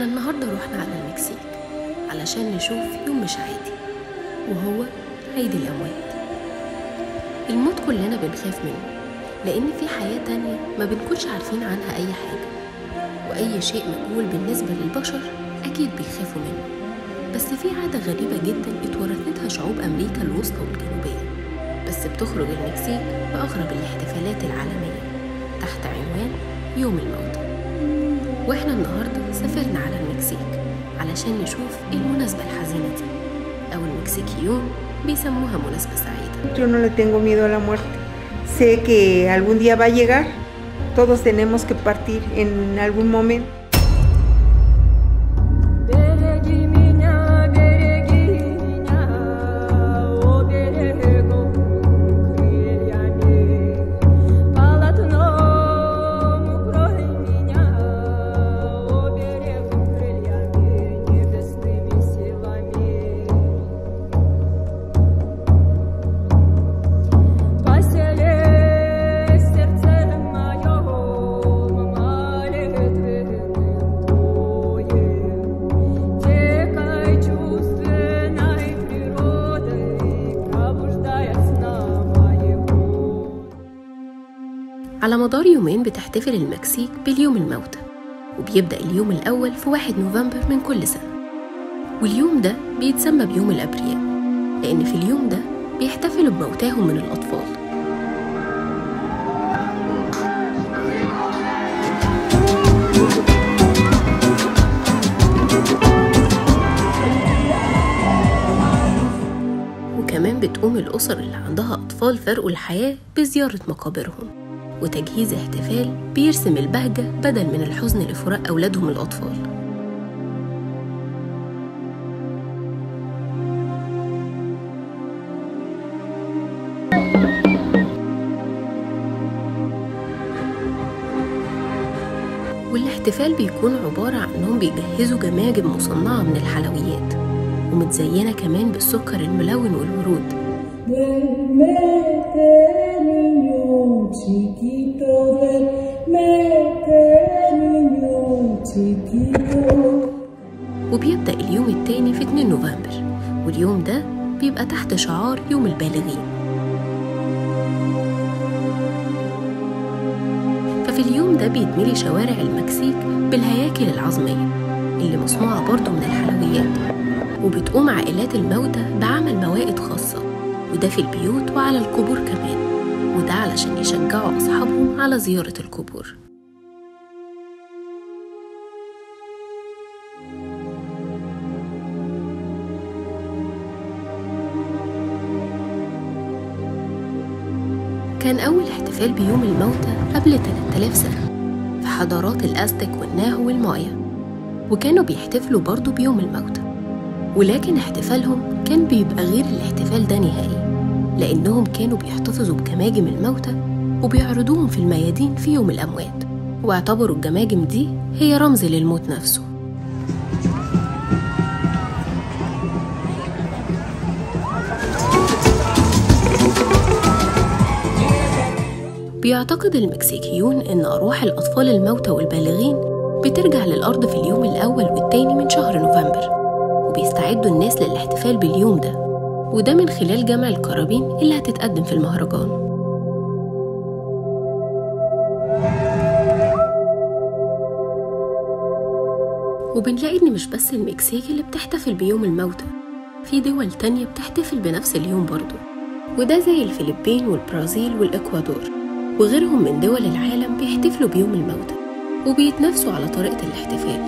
احنا النهاردة رحنا على المكسيك علشان نشوف يوم مش عادي، وهو عيد الأموات. الموت كلنا بنخاف منه، لأن في حياة تانية ما بنكونش عارفين عنها أي حاجة، وأي شيء مجهول بالنسبة للبشر أكيد بيخافوا منه. بس في عادة غريبة جدا اتورثتها شعوب أمريكا الوسطى والجنوبية، بس بتخرج المكسيك بأغرب الاحتفالات العالمية تحت عنوان يوم الموتى. واحنا النهاردة سافرنا على المكسيك علشان نشوف المناسبة الحزينة دي، أو المكسيكيون بيسموها مناسبة سعيدة. Yo no le tengo miedo a la muerte. Sé que algún día va a llegar. Todos tenemos que partir en algún momento. على مدار يومين بتحتفل المكسيك باليوم الموتى، وبيبدأ اليوم الأول في 1 نوفمبر من كل سنة، واليوم ده بيتسمى بيوم الأبرياء، لأن في اليوم ده بيحتفلوا بموتاهم من الأطفال. وكمان بتقوم الأسر اللي عندها أطفال فارقوا الحياة بزيارة مقابرهم وتجهيز احتفال بيرسم البهجة بدل من الحزن لفراق أولادهم الأطفال. والاحتفال بيكون عبارة عن أنهم بيجهزوا جماجم مصنعة من الحلويات ومتزينة كمان بالسكر الملون والورود. وبيبدأ اليوم التاني في 2 نوفمبر، واليوم ده بيبقى تحت شعار يوم البالغين. ففي اليوم ده بيتملي شوارع المكسيك بالهياكل العظمية اللي مصنوعة برضو من الحلويات، وبتقوم عائلات الموتى بعمل موائد خاصة، وده في البيوت وعلى القبور كمان، وده علشان يشجعوا أصحابهم على زيارة القبور. كان أول احتفال بيوم الموتى قبل 3000 سنة في حضارات الأزتك والناهو والمايا، وكانوا بيحتفلوا برضو بيوم الموتى، ولكن احتفالهم كان بيبقى غير الاحتفال ده نهائي، لأنهم كانوا بيحتفظوا بجماجم الموتى وبيعرضوهم في الميادين في يوم الأموات، واعتبروا الجماجم دي هي رمز للموت نفسه. بيعتقد المكسيكيون إن أرواح الأطفال الموتى والبالغين بترجع للأرض في اليوم الأول والتاني من شهر نوفمبر، وبيستعدوا الناس للاحتفال باليوم ده، وده من خلال جمع القرابين اللي هتتقدم في المهرجان. وبنلاقي إن مش بس المكسيك اللي بتحتفل بيوم الموتى، في دول تانية بتحتفل بنفس اليوم برضو، وده زي الفلبين والبرازيل والإكوادور وغيرهم من دول العالم بيحتفلوا بيوم الموتى، وبيتنافسوا على طريقة الاحتفال،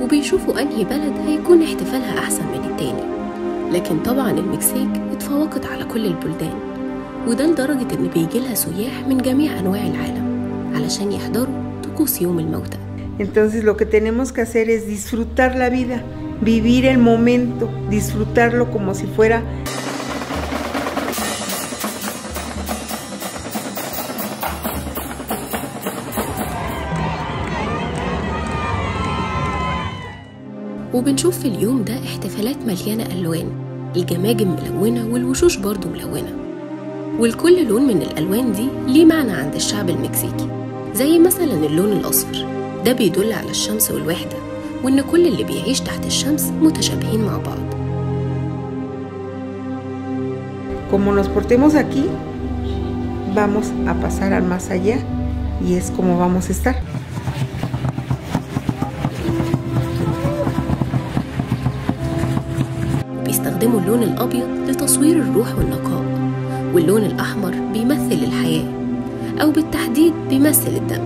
وبيشوفوا أنهي بلد هيكون احتفالها أحسن من التاني. لكن طبعا المكسيك اتفوقت على كل البلدان، وده لدرجة إن بيجيلها سياح من جميع أنواع العالم علشان يحضروا طقوس يوم الموتى. Entonces lo que tenemos que hacer es disfrutar la vida, vivir el momento, disfrutarlo como si fuera وبنشوف في اليوم ده احتفالات مليانة ألوان، الجماجم ملونة والوشوش برضو ملونة، والكل لون من الألوان دي ليه معنى عند الشعب المكسيكي، زي مثلا اللون الأصفر ده بيدل على الشمس والوحدة، وإن كل اللي بيعيش تحت الشمس متشابهين مع بعض. Como nos portemos aquí, vamos a pasar al más allá y es como vamos a estar. بيستخدموا اللون الأبيض لتصوير الروح والنقاء، واللون الأحمر بيمثل الحياة أو بالتحديد بيمثل الدم،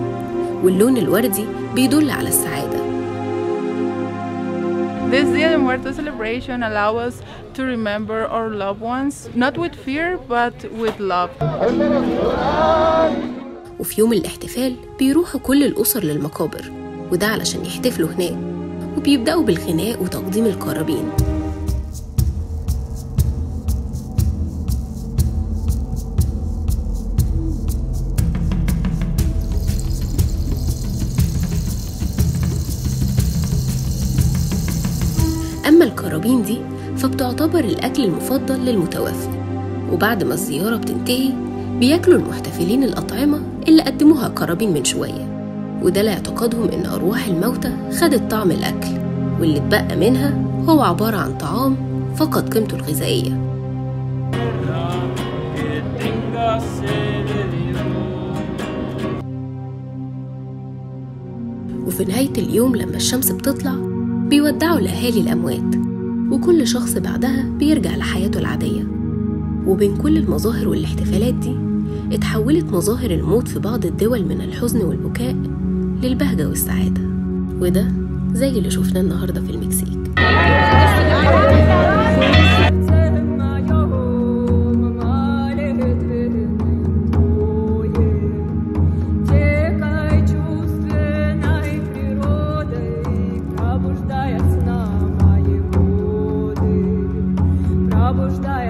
واللون الوردي بيدل على السعادة. This Dia de Muertos celebration allows us to remember our loved ones, not with fear but with love. وفي يوم الاحتفال بيروحوا كل الأسر للمقابر، وده علشان يحتفلوا هناك، وبيبدأوا بالغناء وتقديم القرابين. أما القرابين دي فبتعتبر الأكل المفضل للمتوفي، وبعد ما الزيارة بتنتهي بياكلوا المحتفلين الأطعمة اللي قدموها قرابين من شوية، وده لاعتقادهم إن أرواح الموتى خدت طعم الأكل، واللي اتبقى منها هو عبارة عن طعام فقد قيمته الغذائية. وفي نهاية اليوم لما الشمس بتطلع بيودعوا الأهالي الأموات، وكل شخص بعدها بيرجع لحياته العادية. وبين كل المظاهر والاحتفالات دي اتحولت مظاهر الموت في بعض الدول من الحزن والبكاء للبهجة والسعادة، وده زي اللي شفناه النهاردة في المكسيك. Пробуждая